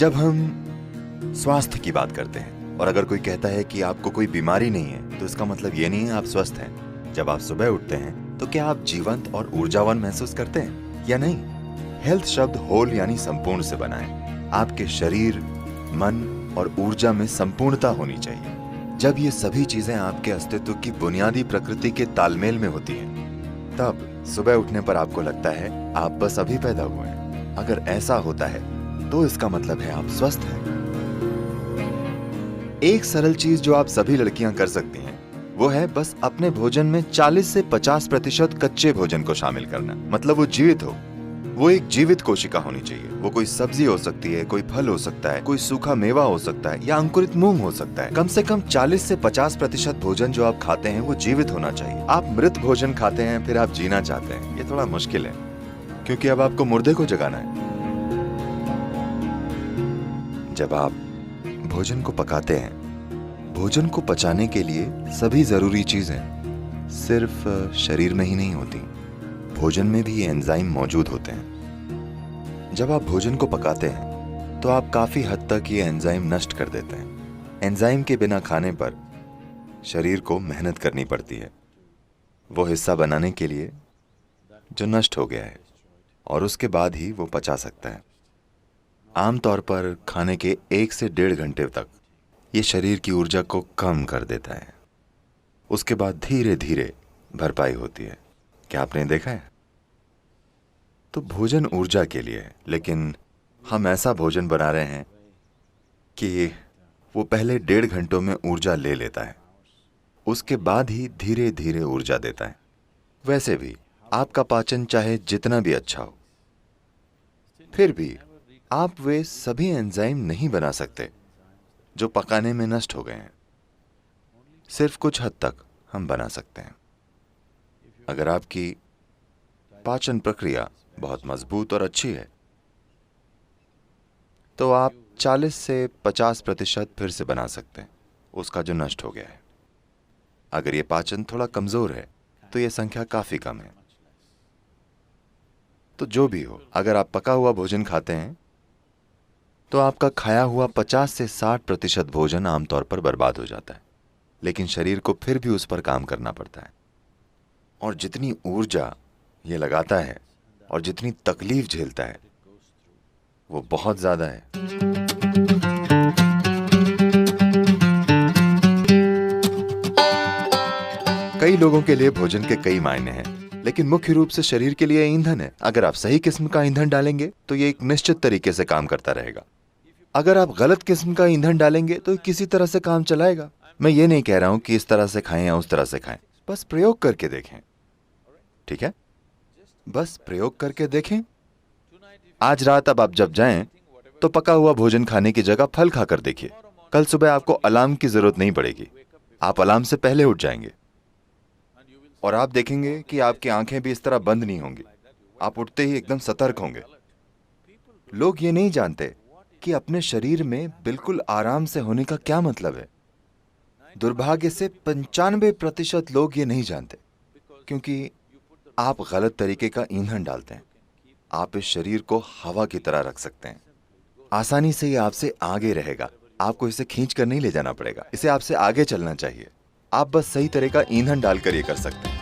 जब हम स्वास्थ्य की बात करते हैं और अगर कोई कहता है कि आपको कोई बीमारी नहीं है तो इसका मतलब ये नहीं है आप स्वस्थ हैं। जब आप सुबह उठते हैं तो क्या आप जीवंत और ऊर्जावान महसूस करते हैं या नहीं? हेल्थ शब्द होल यानी संपूर्ण से बना है। आपके शरीर, मन और ऊर्जा में संपूर्णता होनी चाहिए। जब ये सभी चीजें आपके अस्तित्व की बुनियादी प्रकृति के तालमेल में होती हैं, तब सुबह उठने पर आपको लगता है आप बस अभी पैदा हुए हैं। अगर ऐसा होता है तो इसका मतलब है आप स्वस्थ हैं। एक सरल चीज जो आप सभी लड़कियां कर सकती हैं वो है बस अपने भोजन में 40 से 50% कच्चे भोजन को शामिल करना। मतलब वो जीवित हो, वो एक जीवित कोशिका होनी चाहिए। वो कोई सब्जी हो सकती है, कोई फल हो सकता है, कोई सूखा मेवा हो सकता है या अंकुरित मूंग हो सकता है। कम से कम 40 से 50% भोजन जो आप खाते हैं वो जीवित होना चाहिए। आप मृत भोजन खाते हैं फिर आप जीना चाहते हैं, ये थोड़ा मुश्किल है क्योंकि अब आपको मुर्दे को जगाना है। जब आप भोजन को पकाते हैं, भोजन को पचाने के लिए सभी जरूरी चीजें सिर्फ शरीर में ही नहीं होती, भोजन में भी एंजाइम मौजूद होते हैं। जब आप भोजन को पकाते हैं तो आप काफी हद तक ये एंजाइम नष्ट कर देते हैं। एंजाइम के बिना खाने पर शरीर को मेहनत करनी पड़ती है वो हिस्सा बनाने के लिए जो नष्ट हो गया है, और उसके बाद ही वो पचा सकता है। आमतौर पर खाने के 1 से 1.5 घंटे तक ये शरीर की ऊर्जा को कम कर देता है। उसके बाद धीरे धीरे भरपाई होती है। क्या आपने देखा है? तो भोजन ऊर्जा के लिए है, लेकिन हम ऐसा भोजन बना रहे हैं कि वो पहले 1.5 घंटों में ऊर्जा ले लेता है, उसके बाद ही धीरे धीरे ऊर्जा देता है। वैसे भी आपका पाचन चाहे जितना भी अच्छा हो, फिर भी आप वे सभी एंजाइम नहीं बना सकते जो पकाने में नष्ट हो गए हैं। सिर्फ कुछ हद तक हम बना सकते हैं। अगर आपकी पाचन प्रक्रिया बहुत मजबूत और अच्छी है तो आप 40 से 50% फिर से बना सकते हैं उसका जो नष्ट हो गया है। अगर ये पाचन थोड़ा कमजोर है तो यह संख्या काफी कम है। तो जो भी हो, अगर आप पका हुआ भोजन खाते हैं तो आपका खाया हुआ 50 से 60% भोजन आमतौर पर बर्बाद हो जाता है, लेकिन शरीर को फिर भी उस पर काम करना पड़ता है। और जितनी ऊर्जा ये लगाता है और जितनी तकलीफ झेलता है वो बहुत ज्यादा है। कई लोगों के लिए भोजन के कई मायने हैं, लेकिन मुख्य रूप से शरीर के लिए ईंधन है। अगर आप सही किस्म का ईंधन डालेंगे तो ये एक निश्चित तरीके से काम करता रहेगा। अगर आप गलत किस्म का ईंधन डालेंगे तो किसी तरह से काम चलाएगा। मैं ये नहीं कह रहा हूं कि इस तरह से खाएं या उस तरह से खाएं, बस प्रयोग करके देखें। ठीक है, बस प्रयोग करके देखें। आज रात अब आप जब जाएं तो पका हुआ भोजन खाने की जगह फल खाकर देखिए। कल सुबह आपको अलार्म की जरूरत नहीं पड़ेगी, आप अलार्म से पहले उठ जाएंगे और आप देखेंगे कि आपकी आंखें भी इस तरह बंद नहीं होंगी। आप उठते ही एकदम सतर्क होंगे। लोग ये नहीं जानते कि अपने शरीर में बिल्कुल आराम से होने का क्या मतलब है। दुर्भाग्य से 95% लोग ये नहीं जानते, क्योंकि आप गलत तरीके का ईंधन डालते हैं। आप इस शरीर को हवा की तरह रख सकते हैं। आसानी से ये आपसे आगे रहेगा। आपको इसे खींच कर नहीं ले जाना पड़ेगा, इसे आपसे आगे चलना चाहिए। आप बस सही तरह का ईंधन डालकर ये कर सकते हैं।